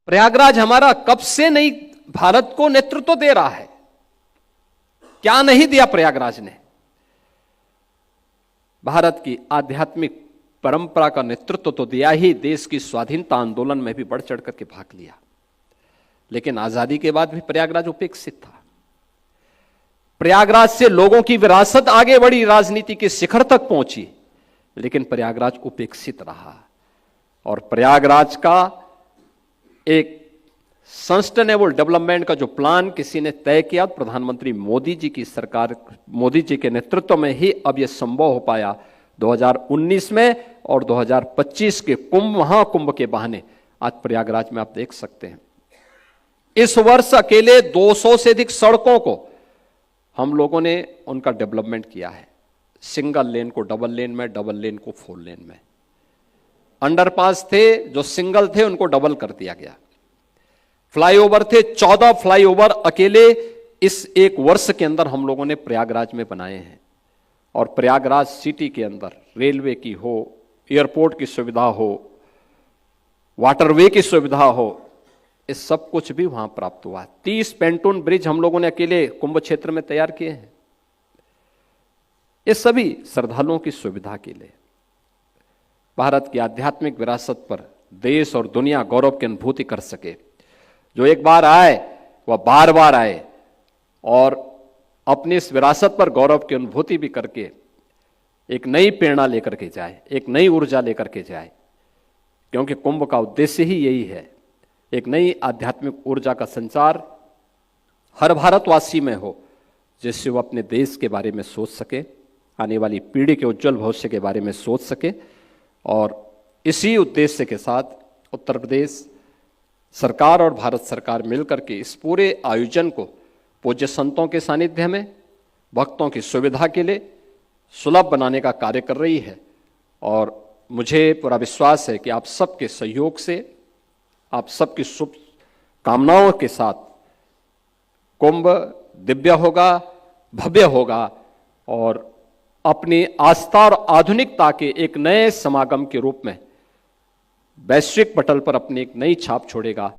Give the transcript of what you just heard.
प्रयागराज हमारा कब से नहीं भारत को नेतृत्व दे रहा है। क्या नहीं दिया प्रयागराज ने। भारत की आध्यात्मिक परंपरा का नेतृत्व तो दिया ही, देश की स्वाधीनता आंदोलन में भी बढ़ चढ़ करके भाग लिया। लेकिन आजादी के बाद भी प्रयागराज उपेक्षित था। प्रयागराज से लोगों की विरासत आगे बढ़ी, राजनीति के शिखर तक पहुंची, लेकिन प्रयागराज उपेक्षित रहा। और प्रयागराज का एक सस्टेनेबल डेवलपमेंट का जो प्लान किसी ने तय किया, प्रधानमंत्री मोदी जी की सरकार, मोदी जी के नेतृत्व में ही अब यह संभव हो पाया 2019 में। और 2025 के महाकुंभ के बहाने आज प्रयागराज में आप देख सकते हैं, इस वर्ष अकेले 200 से अधिक सड़कों को हम लोगों ने उनका डेवलपमेंट किया है। सिंगल लेन को डबल लेन में, डबल लेन को 4 लेन में। अंडरपास थे जो सिंगल थे उनको डबल कर दिया गया। फ्लाईओवर थे, 14 फ्लाईओवर अकेले इस एक वर्ष के अंदर हम लोगों ने प्रयागराज में बनाए हैं। और प्रयागराज सिटी के अंदर रेलवे की हो, एयरपोर्ट की सुविधा हो, वाटरवे की सुविधा हो, इस सब कुछ भी वहां प्राप्त हुआ। 30 पेंटून ब्रिज हम लोगों ने अकेले कुंभ क्षेत्र में तैयार किए हैं। ये सभी श्रद्धालुओं की सुविधा के लिए। भारत की आध्यात्मिक विरासत पर देश और दुनिया गौरव की अनुभूति कर सके। जो एक बार आए वह बार बार आए और अपनी इस विरासत पर गौरव की अनुभूति भी करके एक नई प्रेरणा लेकर के जाए, एक नई ऊर्जा लेकर के जाए। क्योंकि कुंभ का उद्देश्य ही यही है, एक नई आध्यात्मिक ऊर्जा का संचार हर भारतवासी में हो, जिससे वो अपने देश के बारे में सोच सके, आने वाली पीढ़ी के उज्जवल भविष्य के बारे में सोच सके। और इसी उद्देश्य के साथ उत्तर प्रदेश सरकार और भारत सरकार मिलकर के इस पूरे आयोजन को पूज्य संतों के सानिध्य में भक्तों की सुविधा के लिए सुलभ बनाने का कार्य कर रही है। और मुझे पूरा विश्वास है कि आप सबके सहयोग से, आप सबकी शुभ कामनाओं के साथ कुंभ दिव्य होगा, भव्य होगा और अपनी आस्था और आधुनिकता के एक नए समागम के रूप में वैश्विक पटल पर अपनी एक नई छाप छोड़ेगा।